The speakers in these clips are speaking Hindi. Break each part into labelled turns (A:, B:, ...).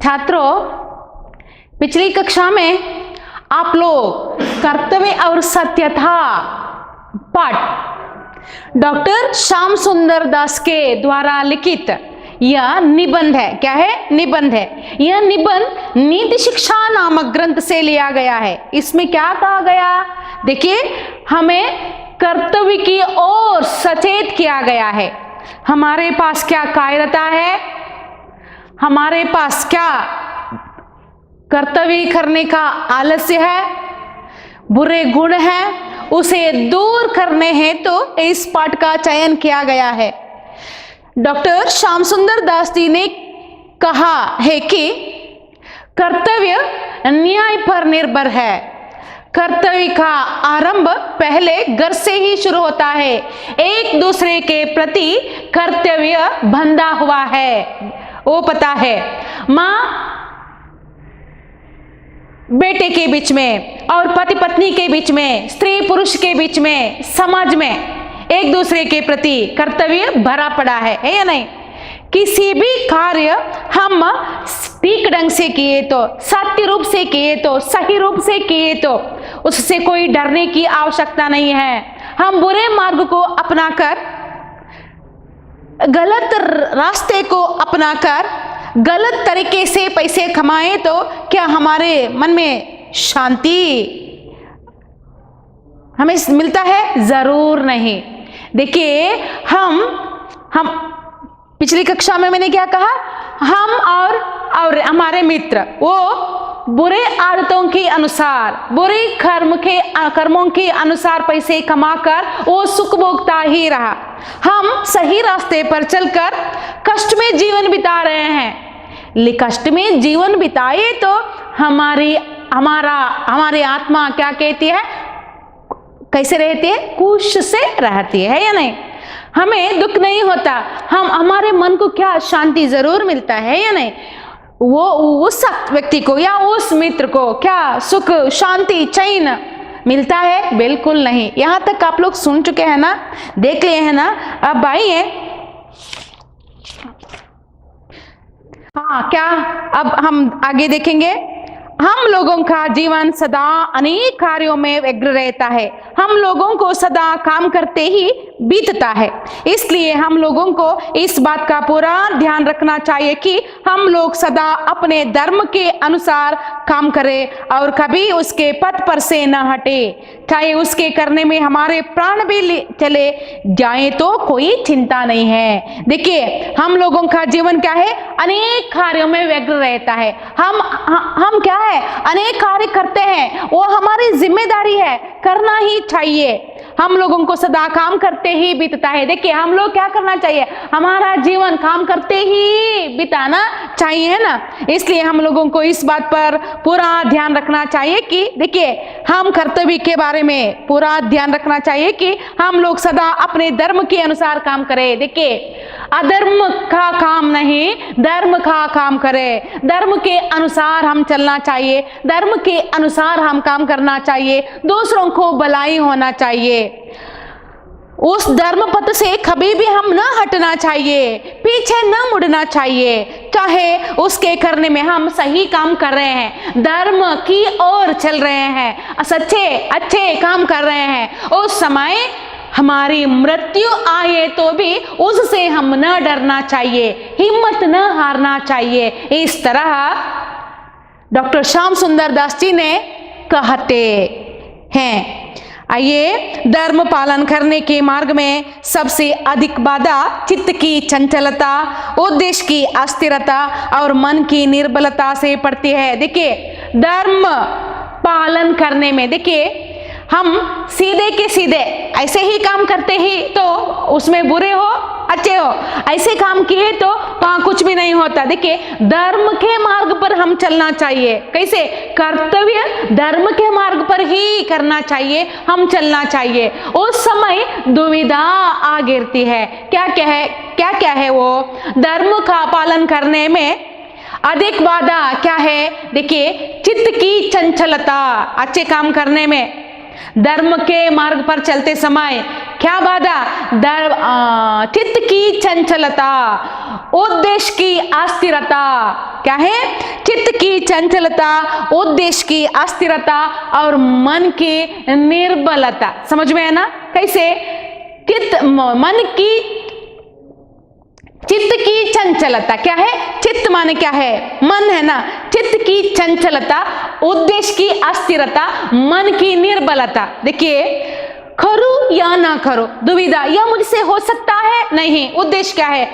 A: छात्रों, पिछली कक्षा में आप लोग कर्तव्य और सत्यता पाठ डॉक्टर श्याम सुंदर दास के द्वारा लिखित यह निबंध है। क्या है? निबंध है। यह निबंध नीति शिक्षा नामक ग्रंथ से लिया गया है। इसमें क्या कहा गया? देखिए, हमें कर्तव्य की ओर सचेत किया गया है। हमारे पास क्या कायरता है, हमारे पास क्या कर्तव्य करने का आलस्य है, बुरे गुण हैं, उसे दूर करने हैं तो इस पाठ का चयन किया गया है। डॉक्टर श्याम सुंदर दास जी ने कहा है कि कर्तव्य न्याय पर निर्भर है। कर्तव्य का आरंभ पहले घर से ही शुरू होता है। एक दूसरे के प्रति कर्तव्य बंधा हुआ है, वो पता है। माँ बेटे के बीच में और पति पत्नी के बीच में, स्त्री पुरुष के बीच में, समाज में एक दूसरे के प्रति कर्तव्य भरा पड़ा है या नहीं? किसी भी कार्य हम ठीक ढंग से किए तो, सत्य रूप से किए तो, सही रूप से किए तो उससे कोई डरने की आवश्यकता नहीं है। हम बुरे मार्ग को अपनाकर, गलत रास्ते को अपनाकर गलत तरीके से पैसे कमाए तो क्या हमारे मन में शांति हमें मिलता है? जरूर नहीं। देखिए, हम पिछली कक्षा में मैंने क्या कहा? हम और हमारे मित्र वो बुरे आदतों के अनुसार, बुरे कर्मों के अनुसार पैसे कमाकर वो सुख भोगता ही रहा। हम सही रास्ते पर चलकर कष्ट में जीवन बिता रहे हैं। कष्ट में जीवन बिताए तो हमारी आत्मा क्या कहती है? कैसे रहती है? खुश से रहती है या नहीं? हमें दुख नहीं होता। हमारे मन को क्या शांति जरूर मिलता है या नहीं? वो उस व्यक्ति को या उस मित्र को क्या सुख, शांति, चैन मिलता है? बिल्कुल नहीं। यहां तक आप लोग सुन चुके हैं ना, देख लिए हैं ना। अब आइए, हाँ, क्या अब हम आगे देखेंगे। हम लोगों का जीवन सदा अनेक कार्यों में व्यग्र रहता है। हम लोगों को सदा काम करते ही बीतता है। इसलिए हम लोगों को इस बात का पूरा ध्यान रखना चाहिए कि हम लोग सदा अपने धर्म के अनुसार काम करें और कभी उसके पथ पर से न हटे। चाहे उसके करने में हमारे प्राण भी चले जाएं तो कोई चिंता नहीं है। देखिए, हम लोगों का जीवन क्या है? अनेक कार्यों में व्यग्र रहता है। हम क्या है? अनेक कार्य करते हैं, वो हमारी जिम्मेदारी है, करना ही चाहिए। हम लोगों को सदा काम करते ही बीतता है। देखिए, हम लोग क्या करना चाहिए? हमारा जीवन काम करते ही बिताना चाहिए, है ना? इसलिए हम लोगों को इस बात पर पूरा ध्यान रखना चाहिए कि देखिए, हम कर्तव्य के बारे में पूरा ध्यान रखना चाहिए कि हम लोग सदा अपने धर्म के अनुसार काम करें। देखिए, अधर्म का काम नहीं, धर्म का काम करें। धर्म के अनुसार हम चलना चाहिए, धर्म के अनुसार हम काम करना चाहिए, दूसरों को भलाई होना चाहिए। उस धर्म पथ से कभी भी हम न हटना चाहिए, पीछे न मुड़ना चाहिए। चाहे उसके करने में हम सही काम कर रहे हैं, धर्म की ओर चल रहे हैं, सच्चे अच्छे काम कर रहे हैं, उस समय हमारी मृत्यु आए तो भी उससे हम न डरना चाहिए, हिम्मत न हारना चाहिए। इस तरह डॉक्टर श्याम सुंदर दास जी ने कहते हैं। आइए, धर्म पालन करने के मार्ग में सबसे अधिक बाधा चित्त की चंचलता, उद्देश्य की अस्थिरता और मन की निर्बलता से पड़ती है। देखिए, धर्म पालन करने में देखिए, हम सीधे के सीधे ऐसे ही काम करते ही तो उसमें बुरे हो अच्छे हो, ऐसे काम किए तो वहां कुछ भी नहीं होता। देखिए, धर्म के मार्ग पर हम चलना चाहिए। कैसे? कर्तव्य धर्म के मार्ग पर ही करना चाहिए, हम चलना चाहिए। उस समय दुविधा आ गिरती है। क्या क्या है वो? धर्म का पालन करने में अधिक बाधा क्या है? देखिए, चित्त की चंचलता, अच्छे काम करने में, धर्म के मार्ग पर चलते समय क्या बाधा? चित्त की चंचलता, उद्देश्य की अस्थिरता। क्या है? चित्त की चंचलता, उद्देश्य की अस्थिरता और मन की निर्बलता। समझ में है ना? कैसे? चित्त की चंचलता क्या है? चित्त माने क्या है? मन है ना। चित्त की चंचलता, उद्देश्य की अस्थिरता, मन की निर्बलता। देखिए, करूं या ना करूं, दुविधा, यह मुझसे हो सकता है नहीं। उद्देश्य क्या है?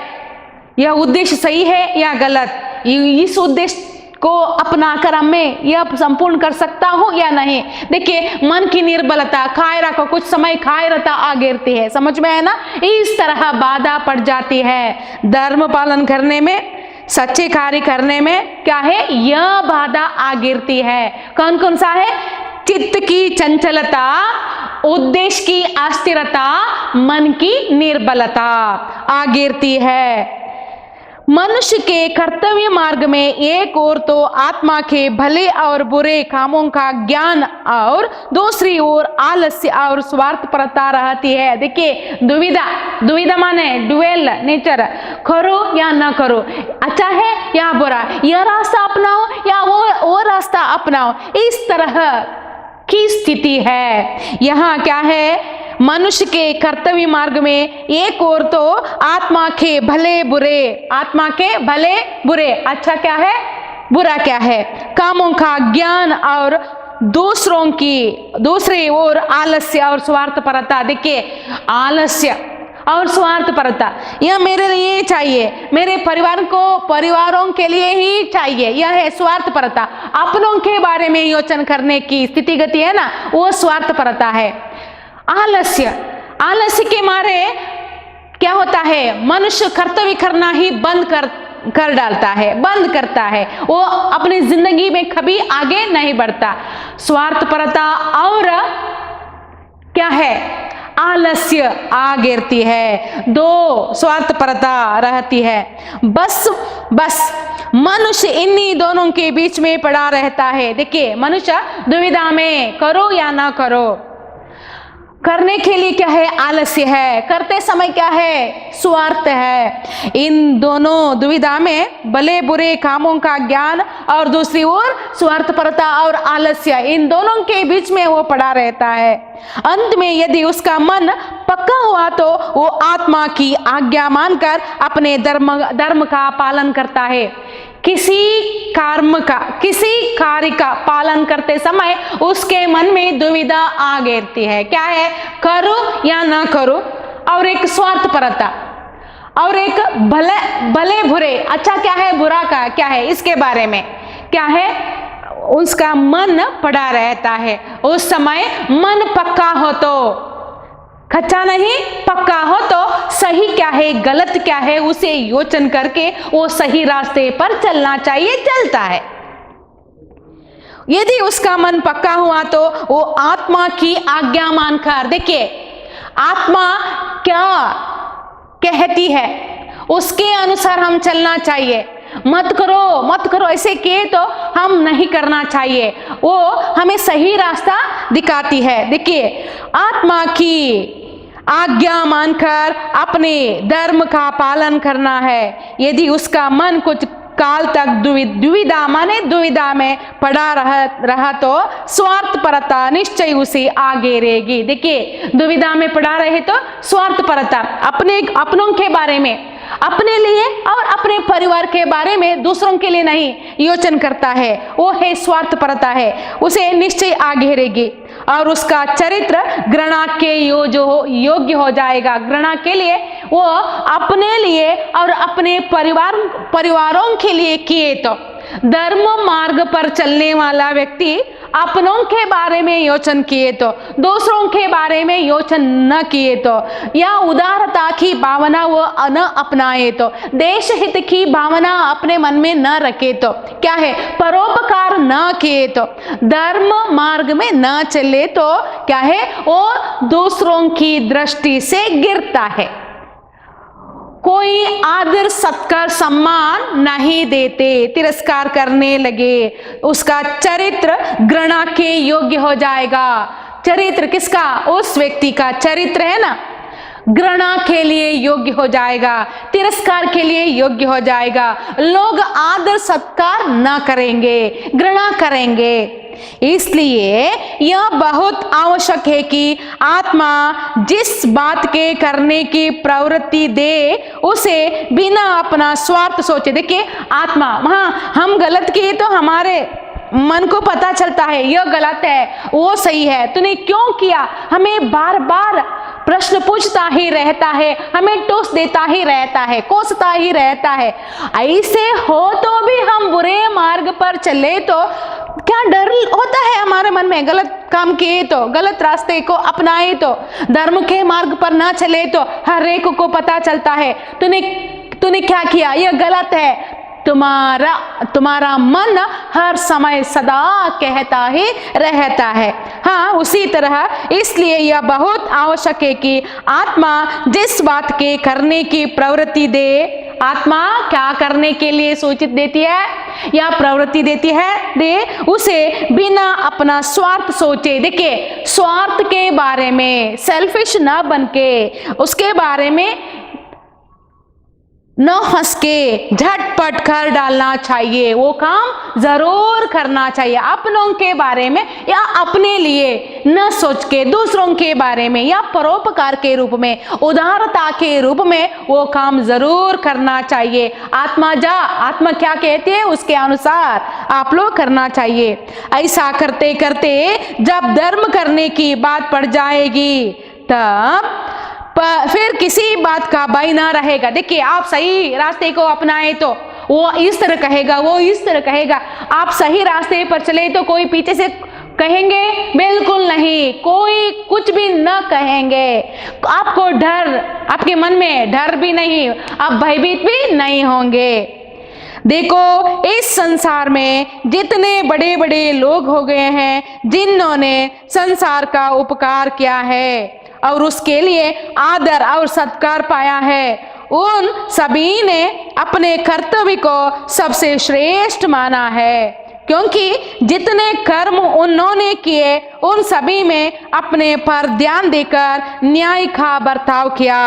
A: यह उद्देश्य सही है या गलत? इस उद्देश्य को अपनाकर मैं यह संपूर्ण कर सकता हूं या नहीं। देखिए, मन की निर्बलता, कायरा को कुछ समय कायरता आ गिरती है। समझ में है ना? इस तरह बाधा पड़ जाती है धर्म पालन करने में, सच्चे कार्य करने में। क्या है? यह बाधा आ गिरती है। कौन कौन सा है? चित्त की चंचलता, उद्देश्य की अस्थिरता, मन की निर्बलता आ गिरती है। मनुष्य के कर्तव्य मार्ग में एक ओर तो आत्मा के भले और बुरे कामों का ज्ञान और दूसरी ओर आलस्य और स्वार्थपरता रहती है। देखिए, दुविधा माने ड्यूअल नेचर, करो या ना करो, अच्छा है या बुरा, यह रास्ता अपनाओ या वो रास्ता अपनाओ, इस तरह की स्थिति है। यहाँ क्या है? मनुष्य के कर्तव्य मार्ग में एक ओर तो आत्मा के भले बुरे, अच्छा क्या है, बुरा क्या है, कामों का ज्ञान और दूसरी ओर आलस्य और स्वार्थपरता। देखिए, आलस्य और स्वार्थपरता, यह मेरे लिए चाहिए, मेरे परिवारों के लिए ही चाहिए, यह है स्वार्थपरता। अपनों के बारे में योचन करने की स्थिति गति है ना, वो स्वार्थपरता है। आलस्य के मारे क्या होता है? मनुष्य कर्तव्य करना ही बंद कर डालता है, बंद करता है, वो अपनी जिंदगी में कभी आगे नहीं बढ़ता। स्वार्थपरता और क्या है? आलस्य आ गिरती है, दो स्वार्थपरता रहती है। बस मनुष्य इन्हीं दोनों के बीच में पड़ा रहता है। देखिए, मनुष्य दुविधा में, करो या ना करो। करने के लिए क्या है? आलस्य है, करते समय क्या है? स्वार्थ है। इन दोनों दुविधा में भले बुरे कामों का ज्ञान और दूसरी ओर स्वार्थपरता और आलस्य, इन दोनों के बीच में वो पड़ा रहता है। अंत में यदि उसका मन पक्का हुआ तो वो आत्मा की आज्ञा मानकर अपने धर्म का पालन करता है। किसी कार्य का पालन करते समय उसके मन में दुविधा आ गिरती है। क्या है? करो या ना करो, और एक स्वार्थपरता, और एक भले बुरे, अच्छा क्या है, बुरा का क्या है, इसके बारे में क्या है? उसका मन पड़ा रहता है। उस समय मन पक्का हो तो, कच्चा नहीं, पक्का हो तो सही क्या है, गलत क्या है, उसे योचन करके वो सही रास्ते पर चलना चाहिए, चलता है। यदि उसका मन पक्का हुआ तो वो आत्मा की आज्ञा मानकर, देखिए आत्मा क्या कहती है उसके अनुसार हम चलना चाहिए। मत करो ऐसे किए तो हम नहीं करना चाहिए, वो हमें सही रास्ता दिखाती है। देखिए, आत्मा की आज्ञा मानकर अपने धर्म का पालन करना है। यदि उसका मन कुछ काल तक दुविधा में पड़ा रहा तो स्वार्थपरता निश्चय उसे आगे रहेगी। देखिए, दुविधा में पड़ा रहे तो स्वार्थपरता, अपनों के बारे में, अपने लिए और अपने परिवार के बारे में, दूसरों के लिए नहीं योचन करता है, वो है स्वार्थपरता है, उसे निश्चय आगे रहेगी और उसका चरित्र घृणा के योग्य हो जाएगा। घृणा के लिए वो अपने लिए और अपने परिवारों के लिए किए तो। धर्म मार्ग पर चलने वाला व्यक्ति अपनों के बारे में योचन किए तो, दूसरों के बारे में योचन न किए तो, या उदारता की भावना वो न अपनाए तो, देश हित की भावना अपने मन में न रखे तो, क्या है, परोपकार न किए तो, धर्म मार्ग में न चले तो क्या है, वो दूसरों की दृष्टि से गिरता है। कोई आदर सत्कार सम्मान नहीं देते, तिरस्कार करने लगे, उसका चरित्र घृणा के योग्य हो जाएगा। चरित्र किसका? उस व्यक्ति का चरित्र है ना, घृणा के लिए योग्य हो जाएगा, तिरस्कार के लिए योग्य हो जाएगा। लोग आदर सत्कार ना करेंगे, घृणा करेंगे। इसलिए यह बहुत आवश्यक है कि आत्मा जिस बात के करने की प्रवृत्ति दे उसे बिना अपना स्वार्थ सोचे। देखिए आत्मा, हाँ हम गलत किए तो हमारे मन को पता चलता है यह गलत है वो सही है, तूने क्यों किया, हमें बार बार प्रश्न पूछता ही रहता है, हमें टोस देता ही रहता है, कोसता ही रहता है। ऐसे हो तो भी हम बुरे मार्ग पर चले तो क्या डर होता है हमारे मन में, गलत काम किए तो, गलत रास्ते को अपनाए तो, धर्म के मार्ग पर ना चले तो हर एक को पता चलता है तूने क्या किया, यह गलत है। तुम्हारा मन हर समय सदा कहता ही रहता है। हाँ उसी तरह इसलिए यह बहुत आवश्यक है कि आत्मा जिस बात के करने की प्रवृत्ति दे, आत्मा क्या करने के लिए सूचित देती है या प्रवृत्ति देती है दे, उसे बिना अपना स्वार्थ सोचे। देखिए स्वार्थ के बारे में सेल्फिश ना बनके उसके बारे में न हंस के झटपट कर डालना चाहिए, वो काम जरूर करना चाहिए। अपनों के बारे में या अपने लिए न सोच के दूसरों के बारे में या परोपकार के रूप में, उदारता के रूप में वो काम जरूर करना चाहिए। आत्मा क्या कहती है उसके अनुसार आप लोग करना चाहिए। ऐसा करते करते जब धर्म करने की बात पड़ जाएगी तब फिर किसी बात का भय ना रहेगा। देखिए आप सही रास्ते को अपनाए तो वो इस तरह कहेगा, वो इस तरह कहेगा, आप सही रास्ते पर चले तो कोई पीछे से कहेंगे, बिल्कुल नहीं, कोई कुछ भी न कहेंगे। आपको डर, आपके मन में डर भी नहीं, आप भयभीत भी नहीं होंगे। देखो इस संसार में जितने बड़े बड़े लोग हो गए हैं जिन्होंने संसार का उपकार किया है और उसके लिए आदर और सत्कार पाया है, उन सभी ने अपने कर्तव्य को सबसे श्रेष्ठ माना है, क्योंकि जितने कर्म उन्होंने किए उन सभी में अपने पर ध्यान देकर न्याय का बर्ताव किया।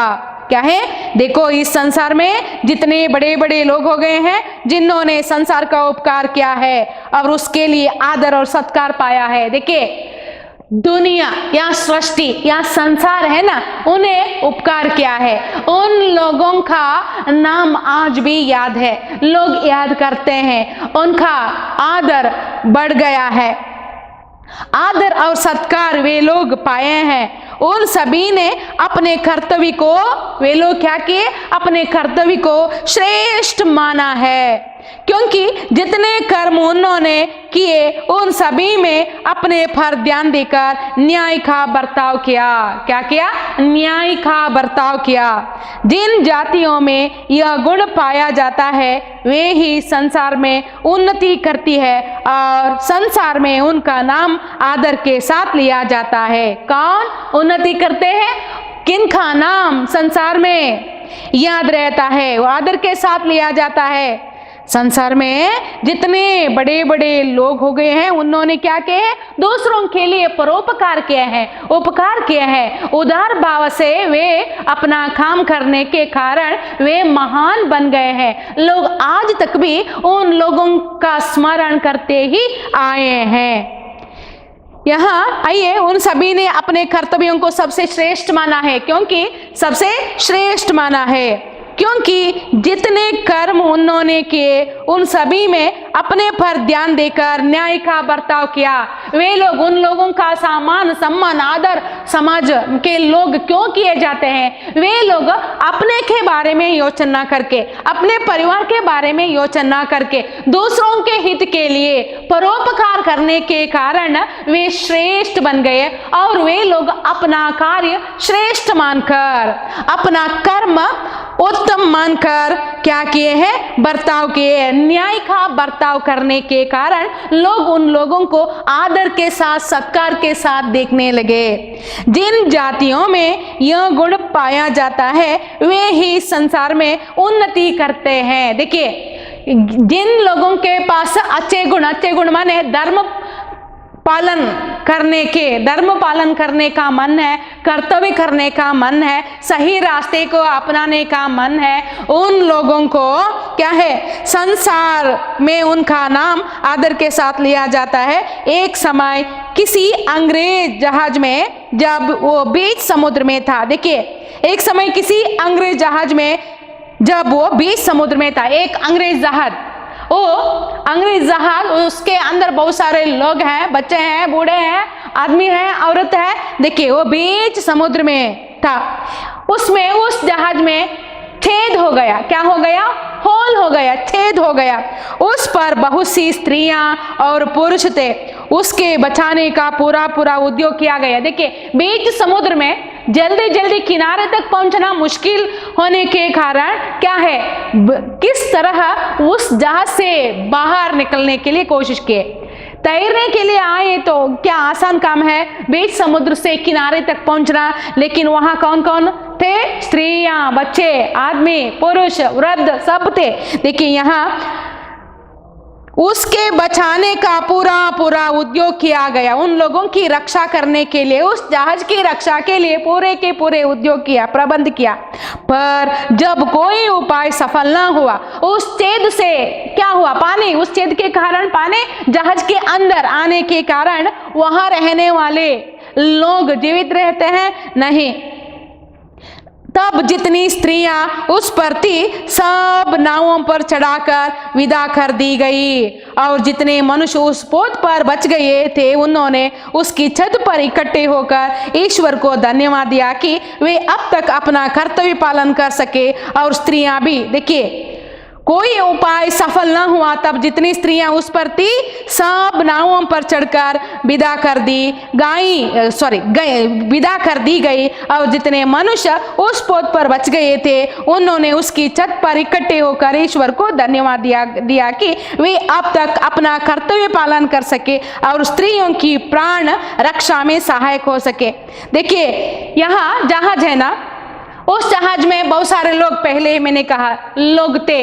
A: क्या है, देखो इस संसार में जितने बड़े बड़े लोग हो गए हैं जिन्होंने संसार का उपकार किया है और उसके लिए आदर और सत्कार पाया है। देखिए दुनिया या सृष्टि या संसार है ना, उन्हें उपकार किया है, उन लोगों का नाम आज भी याद है, लोग याद करते हैं, उनका आदर बढ़ गया है, आदर और सत्कार वे लोग पाए हैं। उन सभी ने अपने कर्तव्य को, वे लोग क्या किए, अपने कर्तव्य को श्रेष्ठ माना है, क्योंकि जितने कर्म उन्होंने किए उन सभी में अपने पर ध्यान देकर न्याय का बर्ताव किया। क्या किया, न्याय का बर्ताव किया। जिन जातियों में यह गुण पाया जाता है वे ही संसार में उन्नति करती है और संसार में उनका नाम आदर के साथ लिया जाता है। कौन उन्नति करते हैं, किनका नाम संसार में याद रहता है, वो आदर के साथ लिया जाता है। संसार में जितने बड़े बड़े लोग हो गए हैं उन्होंने क्या किए हैं, दूसरों के लिए परोपकार किए हैं, उपकार किए हैं, उदार भाव से वे अपना काम करने के कारण वे महान बन गए हैं। लोग आज तक भी उन लोगों का स्मरण करते ही आए हैं। यहाँ आइए, उन सभी ने अपने कर्तव्यों को सबसे श्रेष्ठ माना है, क्योंकि सबसे श्रेष्ठ माना है क्योंकि जितने कर्म उन्होंने किए उन सभी में अपने पर ध्यान देकर न्याय का बर्ताव किया। वे लोग, उन लोगों का सम्मान आदर समाज के लोग क्यों किए जाते हैं, वे लोग अपने के बारे में योचना ना करके, अपने परिवार के बारे में योचना ना करके दूसरों के हित के लिए परोपकार करने के कारण वे श्रेष्ठ बन गए और वे लोग अपना कार्य श्रेष्ठ मानकर, अपना कर्म उत्तम मानकर क्या किए हैं, बर्ताव किए। न्याय का बर्ताव करने के कारण लोग उन लोगों को आदर के साथ, सत्कार के साथ देखने लगे। जिन जातियों में यह गुण पाया जाता है वे ही संसार में उन्नति करते हैं। देखिए जिन लोगों के पास अच्छे गुण माने धर्म पालन करने के, धर्म पालन करने का मन है, कर्तव्य करने का मन है, सही रास्ते को अपनाने का मन है, उन लोगों को क्या है, संसार में उनका नाम आदर के साथ लिया जाता है। एक समय किसी अंग्रेज जहाज में, जब वो बीच समुद्र में था, देखिए एक समय किसी अंग्रेज जहाज में, जब वो बीच समुद्र में था, एक अंग्रेज जहाज, वो अंग्रेज जहाज, उसके अंदर बहुत सारे लोग हैं, बच्चे हैं, बूढ़े हैं, आदमी हैं, औरत है। देखिए वो बीच समुद्र में था, उसमें उस जहाज में छेद हो गया। क्या हो गया? होल हो गया, छेद हो गया। उस पर बहुत सी स्त्रियां और पुरुष थे। उसके बचाने का पूरा पूरा उद्योग किया गया। देखिए बीच समुद्र में जल्दी जल्दी किनारे तक पहुंचना मुश्किल होने के कारण क्या है, किस तरह उस जहाज से बाहर निकलने के लिए कोशिश किए। तैरने के लिए आए तो क्या आसान काम है बीच समुद्र से किनारे तक पहुंचना, लेकिन वहां कौन कौन थे? स्त्रियां, बच्चे, आदमी, पुरुष, वृद्ध सब थे। देखिए यहाँ उसके बचाने का पूरा पूरा उद्योग किया गया। उन लोगों की रक्षा करने के लिए, उस जहाज की रक्षा के लिए पूरे के पूरे उद्योग किया, प्रबंध किया। पर जब कोई उपाय सफल ना हुआ, उस छेद से क्या हुआ? पानी, उस छेद के कारण पानी जहाज के अंदर आने के कारण वहां रहने वाले लोग जीवित रहते हैं? नहीं। तब जितनी स्त्रियां उस पर थी सब नावों पर चढ़ाकर विदा कर दी गई, और जितने मनुष्य उस पोत पर बच गए थे उन्होंने उसकी छत पर इकट्ठे होकर ईश्वर को धन्यवाद दिया कि वे अब तक अपना कर्तव्य पालन कर सके। और स्त्रियां भी, देखिए कोई उपाय सफल न हुआ, तब जितनी स्त्रियां उस पर थी सब नावों पर चढ़कर विदा कर दी गई, और जितने मनुष्य उस पोत पर बच गए थे उन्होंने उसकी छत पर इकट्ठे होकर ईश्वर को धन्यवाद दिया कि वे अब तक अपना कर्तव्य पालन कर सके और स्त्रियों की प्राण रक्षा में सहायक हो सके। देखिए यहाँ जहाज है ना, उस जहाज में बहुत सारे लोग, पहले ही मैंने कहा लोग थे।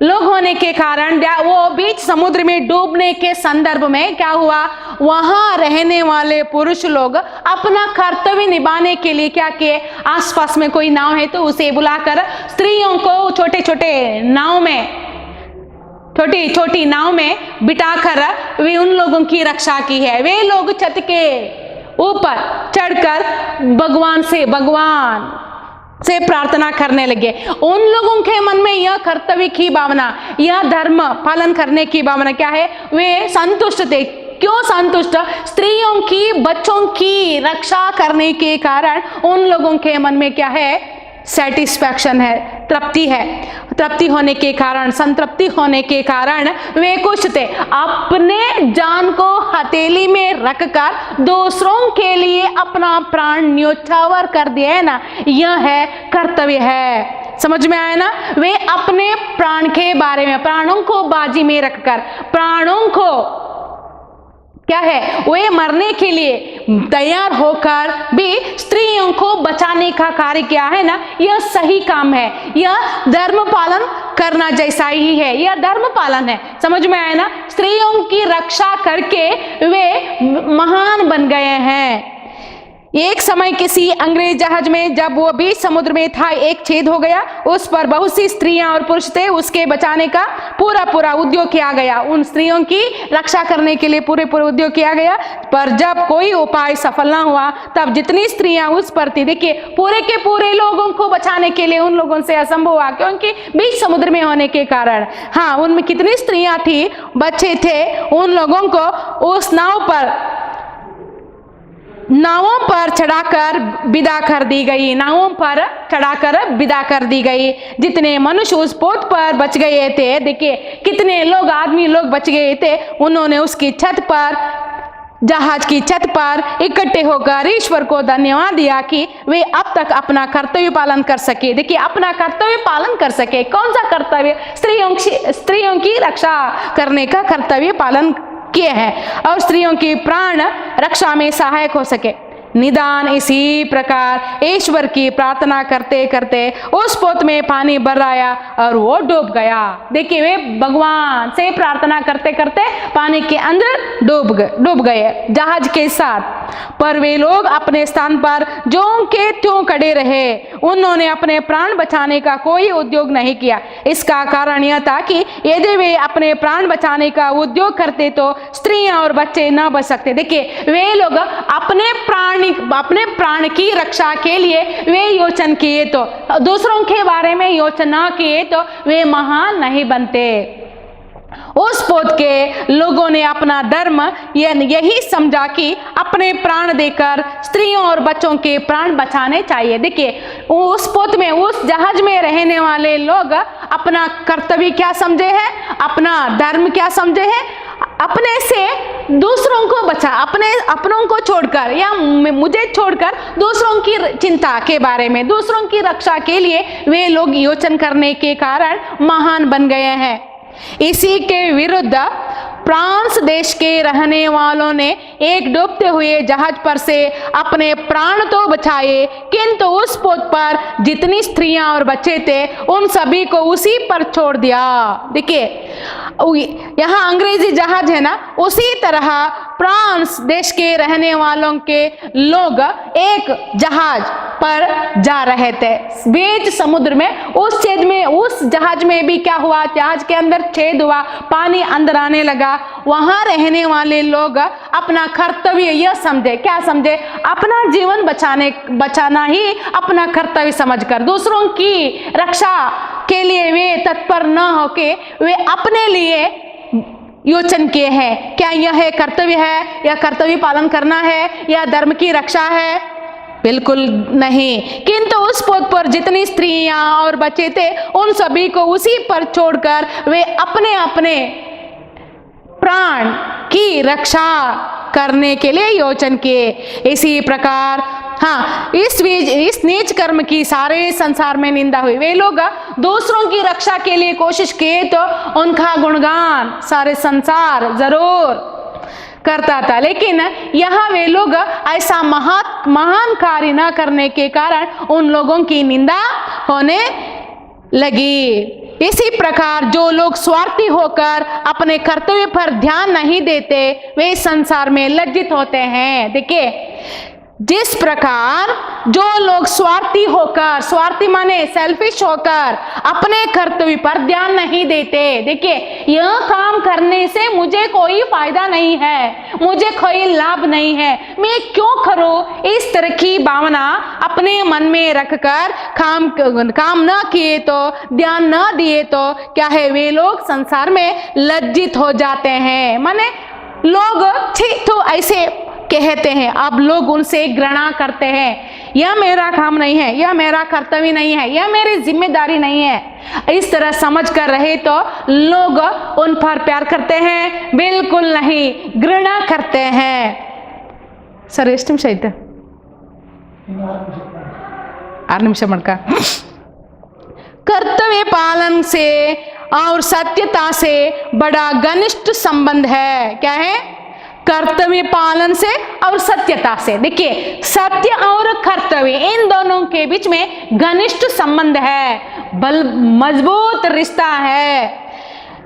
A: लोग होने के कारण वो बीच समुद्र में डूबने के संदर्भ में क्या हुआ, वहां रहने वाले पुरुष लोग अपना कर्तव्य निभाने के लिए क्या किए, आसपास में कोई नाव है तो उसे बुलाकर स्त्रियों को छोटे छोटे नाव में, छोटी छोटी नाव में बिठाकर वे उन लोगों की रक्षा की है। वे लोग छत के ऊपर चढ़कर भगवान से प्रार्थना करने लगे। उन लोगों के मन में यह कर्तव्य की भावना, यह धर्म पालन करने की भावना क्या है, वे संतुष्ट थे। क्यों संतुष्ट? स्त्रियों की, बच्चों की रक्षा करने के कारण उन लोगों के मन में क्या है, सेटिस्फैक्शन है, तृप्ति है। तृप्ति होने के कारण, संतृप्ति होने के कारण वे खुश थे। अपने जान को हथेली में रखकर दूसरों के लिए अपना प्राण न्योछावर कर दिया है ना, यह है कर्तव्य है। समझ में आया ना? वे अपने प्राण के बारे में, प्राणों को बाजी में रखकर, प्राणों को क्या है, वे मरने के लिए तैयार होकर भी स्त्रियों को बचाने का कार्य किया है ना, यह सही काम है। यह धर्म पालन करना जैसा ही है, यह धर्म पालन है। समझ में आया ना? स्त्रियों की रक्षा करके वे महान बन गए हैं। एक समय किसी अंग्रेज जहाज में, जब वो बीच समुद्र में था, एक छेद हो गया। उस पर बहुत सी स्त्रियां और पुरुष थे। उसके बचाने का पूरा पूरा उद्योग किया गया, उन स्त्रियों की रक्षा करने के लिए पूरे उद्योग किया गया। पर जब कोई उपाय सफल ना हुआ, तब जितनी स्त्रियां उस पर थी, देखिए पूरे के पूरे लोगों को बचाने के लिए उन लोगों से असंभव हुआ, क्योंकि बीच समुद्र में होने के कारण। हाँ, उनमें कितनी स्त्रियां थी, बच्चे थे, उन लोगों को उस नावों पर चढ़ाकर विदा कर दी गई, नावों पर चढ़ाकर विदा कर दी गई। जितने मनुष्य उस पोत पर बच गए थे, देखिए कितने लोग, आदमी लोग बच गए थे, उन्होंने उसकी छत पर, जहाज की छत पर इकट्ठे होकर ईश्वर को धन्यवाद दिया कि वे अब तक अपना कर्तव्य पालन कर सके। देखिए अपना कर्तव्य पालन कर सके। कौन सा कर्तव्य? स्त्रियों की रक्षा करने का कर्तव्य पालन किए हैं और स्त्रियों की प्राण रक्षा में सहायक हो सके। निदान इसी प्रकार ईश्वर की प्रार्थना करते करते उस पोत में पानी भर आया और वो डूब गया। देखिए, वे भगवान से प्रार्थना करते करते पानी के अंदर डूब गए जहाज के साथ। पर वे लोग अपने स्थान पर ज्यों के त्यों खड़े रहे, उन्होंने अपने प्राण बचाने का कोई उद्योग नहीं किया। इसका कारण यह था कि यदि वे अपने प्राण बचाने का उद्योग करते तो स्त्रियां और बच्चे न बच सकते। देखिए, वे लोग अपने प्राण की रक्षा के लिए वे योचन किए तो, दूसरों के बारे में योचना न किए तो वे महान नहीं बनते। उस पोत के लोगों ने अपना धर्म यही समझा कि अपने प्राण देकर स्त्रियों और बच्चों के प्राण बचाने चाहिए। देखिए, उस पोत में, उस जहाज में रहने वाले लोग अपना कर्तव्य क्या समझे हैं, अपना धर्म क्या समझे हैं, अपने से दूसरों को बचा, अपनों को छोड़कर या मुझे छोड़कर दूसरों की चिंता के बारे में, दूसरों की रक्षा के लिए वे लोग योचन करने के कारण महान बन गए हैं। इसी के विरुद्ध फ्रांस देश के रहने वालों ने एक डूबते हुए जहाज पर से अपने प्राण तो बचाए, किंतु उस पोत पर जितनी स्त्रियां और बच्चे थे उन सभी को उसी पर छोड़ दिया। देखिए, यहाँ अंग्रेजी जहाज है ना, उसी तरह फ्रांस देश के रहने वालों के लोग एक जहाज पर जा रहे थे बीच समुद्र में। उस जहाज में भी क्या हुआ, जहाज के अंदर छेद हुआ, पानी अंदर आने लगा। वहां रहने वाले लोग अपना कर्तव्य यह समझे, क्या समझे, अपना जीवन बचाना ही अपना कर्तव्य समझकर दूसरों की रक्षा के लिए वे तत्पर न होके वे अपने लिए योचन किए हैं। क्या यह कर्तव्य है, या कर्तव्य पालन करना है, या धर्म की रक्षा है? बिल्कुल नहीं। किंतु उस पोत पर जितनी स्त्रियां और बच्चे थे उन सभी को उसी पर छोड़कर वे अपने अपने प्राण की रक्षा करने के लिए योचन किए। इसी प्रकार इस नीच कर्म की सारे संसार में निंदा हुई। वे लोग दूसरों की रक्षा के लिए कोशिश किए तो उनका गुणगान सारे संसार जरूर करता था, लेकिन यहाँ वे लोग ऐसा महान कार्य न करने के कारण उन लोगों की निंदा होने लगी। इसी प्रकार जो लोग स्वार्थी होकर अपने कर्तव्य पर ध्यान नहीं देते वे संसार में लज्जित होते हैं। देखिए, जिस प्रकार जो लोग स्वार्थी माने सेल्फिश होकर अपने कर्तव्य पर ध्यान नहीं देते, देखिए, यह काम करने से मुझे कोई फायदा नहीं है, मुझे कोई लाभ नहीं है, मैं क्यों करूं, इस तरह की भावना अपने मन में रखकर काम न किए तो, ध्यान न दिए तो क्या है, वे लोग संसार में लज्जित हो जाते हैं। माने लोग तो ऐसे कहते हैं, अब लोग उनसे घृणा करते हैं, यह मेरा काम नहीं है, यह मेरा कर्तव्य नहीं है, यह मेरी जिम्मेदारी नहीं है। इस तरह समझ कर रहे तो लोग उन पर प्यार करते हैं? बिल्कुल नहीं, घृणा करते हैं। सर ಎಷ್ಟು ನಿಮಿಷ ಐತೆ? 6 ನಿಮಿಷ ಮಾಡ್ಕ। कर्तव्य पालन से और सत्यता से बड़ा घनिष्ठ संबंध है। क्या है? कर्तव्य पालन से और सत्यता से। देखिए, सत्य और कर्तव्य इन दोनों के बीच में घनिष्ठ संबंध है, मजबूत रिश्ता है,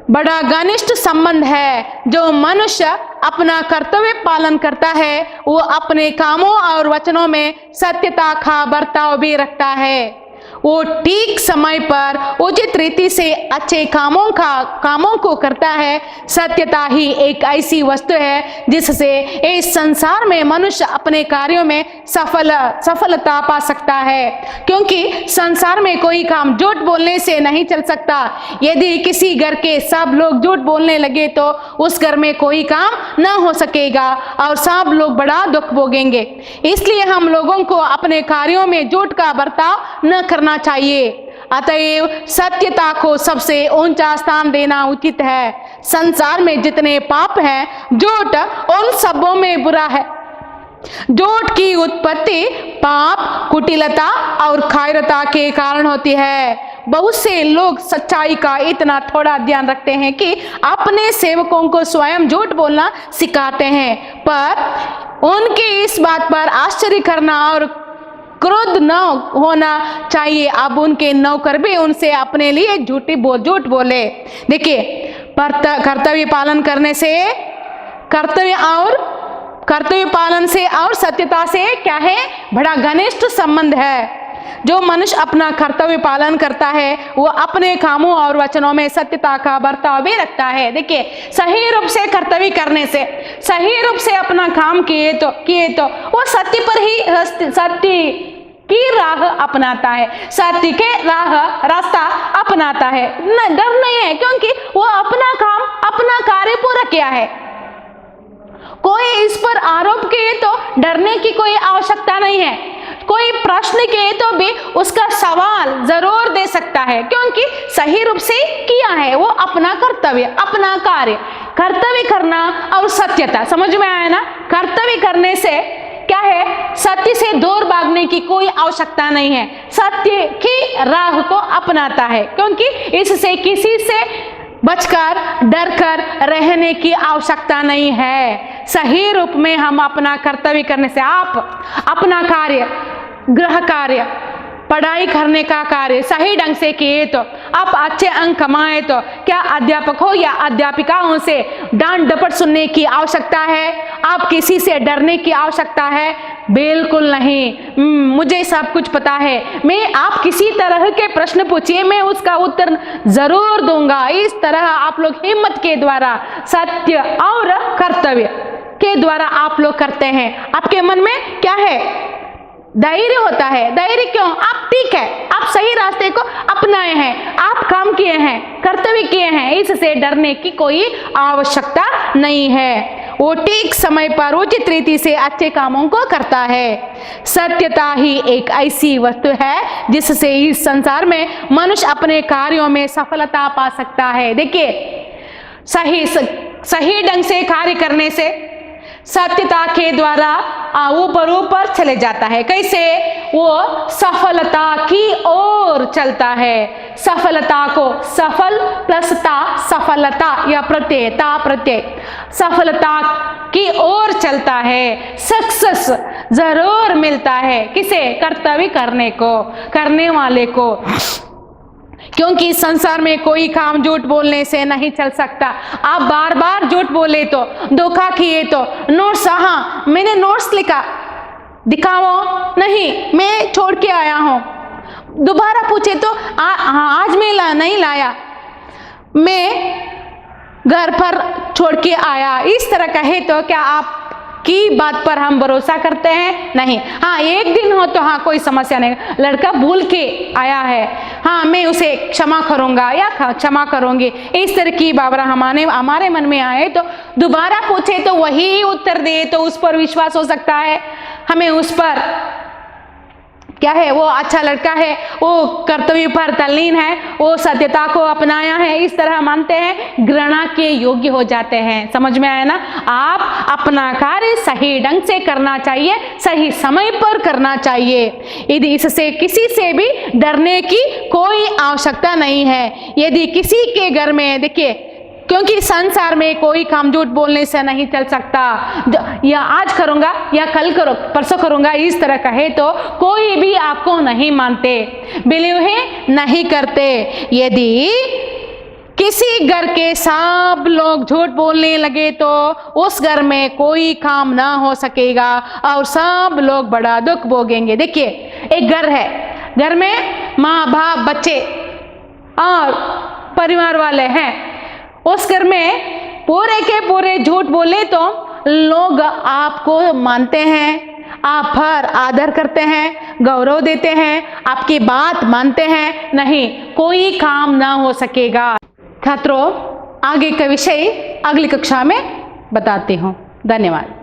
A: बड़ा घनिष्ठ संबंध है। जो मनुष्य अपना कर्तव्य पालन करता है वो अपने कामों और वचनों में सत्यता का बर्ताव भी रखता है। वो ठीक समय पर उचित रीति से अच्छे कामों को करता है। सत्यता ही एक ऐसी वस्तु है जिससे इस संसार में मनुष्य अपने कार्यों में सफलता पा सकता है, क्योंकि संसार में कोई काम झूठ बोलने से नहीं चल सकता। यदि किसी घर के सब लोग झूठ बोलने लगे तो उस घर में कोई काम न हो सकेगा और सब लोग बड़ा दुख भोगेंगे। इसलिए हम लोगों को अपने कार्यों में झूठ का बर्ताव न करना चाहिए। अतएव सत्यता को सबसे ऊंचा स्थान देना उचित है। संसार में जितने पाप हैं, झूठ उन सबों में बुरा है। झूठ की उत्पत्ति पाप, कुटिलता और कायरता के कारण होती है। बहुत से लोग सच्चाई का इतना थोड़ा ध्यान रखते हैं कि अपने सेवकों को स्वयं झूठ बोलना सिखाते हैं, पर उनके इस बात पर आश्चर्य करना और क्रोध न होना चाहिए। अब उनके नौकर भी उनसे अपने लिए झूठ बोले। देखिए, कर्तव्य पालन करने से, कर्तव्य पालन से और सत्यता से क्या है, बड़ा घनिष्ठ संबंध है। जो मनुष्य अपना कर्तव्य पालन करता है वो अपने कामों और वचनों में सत्यता का बर्ताव भी रखता है। देखिए, सही रूप से कर्तव्य करने से, सही रूप से अपना काम किए तो वो सत्य पर ही, सत्य की राह अपनाता है, सत्य के रास्ता अपनाता है। डर नहीं है, क्योंकि वो अपना काम, अपना कार्य पूरा किया है। कोई इस पर आरोप किए तो डरने की कोई आवश्यकता नहीं है। कोई प्रश्न किए तो भी उसका सवाल जरूर दे सकता है, क्योंकि सही रूप से किया है वो अपना कर्तव्य, अपना कार्य। कर्तव्य करना और सत्यता, समझ में आया ना? कर्तव्य करने से क्या है, सत्य से दूर भागने की कोई आवश्यकता नहीं है, सत्य की राह को अपनाता है, क्योंकि इससे किसी से बचकर, डरकर रहने की आवश्यकता नहीं है। सही रूप में हम अपना कर्तव्य करने से, आप अपना कार्य, गृह कार्य, पढ़ाई करने का कार्य सही ढंग से किए तो, आप अच्छे अंक कमाए तो, क्या अध्यापक हो या अध्यापिकाओं से डांट डपट सुनने की आवश्यकता है? आप किसी से डरने की आवश्यकता है? बिल्कुल नहीं। मुझे सब कुछ पता है, मैं, आप किसी तरह के प्रश्न पूछिए, मैं उसका उत्तर जरूर दूंगा। इस तरह आप लोग हिम्मत के द्वारा, सत्य और कर्तव्य के द्वारा आप लोग करते हैं। आपके मन में क्या है, धैर्य होता है। धैर्य क्यों? आप ठीक है, आप सही रास्ते को अपनाए हैं, आप काम किए हैं, कर्तव्य किए हैं, इससे डरने की कोई आवश्यकता नहीं है। वो ठीक समय पर उचित रीति से अच्छे कामों को करता है। सत्यता ही एक ऐसी वस्तु है जिससे इस संसार में मनुष्य अपने कार्यों में सफलता पा सकता है। देखिए, सही ढंग से कार्य करने से, सत्यता के द्वारा ऊपर चले जाता है। कैसे? वो सफलता की ओर चलता है। सफलता को, सफल प्लस ता, सफलता या प्रत्यय, सफलता की ओर चलता है। सक्सेस जरूर मिलता है। किसे? कर्तव्य करने वाले को। क्योंकि इस संसार में कोई काम झूठ बोलने से नहीं चल सकता। आप बार बार झूठ बोले तो, धोखा किए तो, नोट्स, हाँ मैंने नोट्स लिखा, दिखाओ, नहीं मैं छोड़ के आया हूं, दोबारा पूछे तो हाँ आज मैं नहीं लाया, मैं घर पर छोड़ के आया, इस तरह कहे तो क्या आप की बात पर हम भरोसा करते हैं? नहीं। हाँ, एक दिन हो तो हाँ कोई समस्या नहीं, लड़का भूल के आया है, हाँ मैं उसे क्षमा करूंगा या क्षमा करूंगी, इस तरह की भावना हमारे मन में आए तो दोबारा पूछे तो वही उत्तर दे तो उस पर विश्वास हो सकता है। हमें उस पर क्या है, वो अच्छा लड़का है, वो कर्तव्य पर तल्लीन है, वो सत्यता को अपनाया है, इस तरह मानते हैं, घृणा के योग्य हो जाते हैं। समझ में आया ना? आप अपना कार्य सही ढंग से करना चाहिए, सही समय पर करना चाहिए। यदि इससे किसी से भी डरने की कोई आवश्यकता नहीं है। यदि किसी के घर में, देखिए, क्योंकि संसार में कोई काम झूठ बोलने से नहीं चल सकता, या आज करूंगा या कल करो, परसों करूंगा, इस तरह कहे तो कोई भी आपको नहीं मानते, बिलीव ही नहीं करते। यदि किसी घर के सब लोग झूठ बोलने लगे तो उस घर में कोई काम ना हो सकेगा और सब लोग बड़ा दुख भोगेंगे। देखिए, एक घर है, घर में माँ बाप बच्चे और परिवार वाले हैं, उस घर में पूरे के पूरे झूठ बोले तो लोग आपको मानते हैं, आप पर आदर करते हैं, गौरव देते हैं, आपकी बात मानते हैं, नहीं कोई काम ना हो सकेगा। छात्रों, आगे का विषय अगली कक्षा में बताती हूँ। धन्यवाद।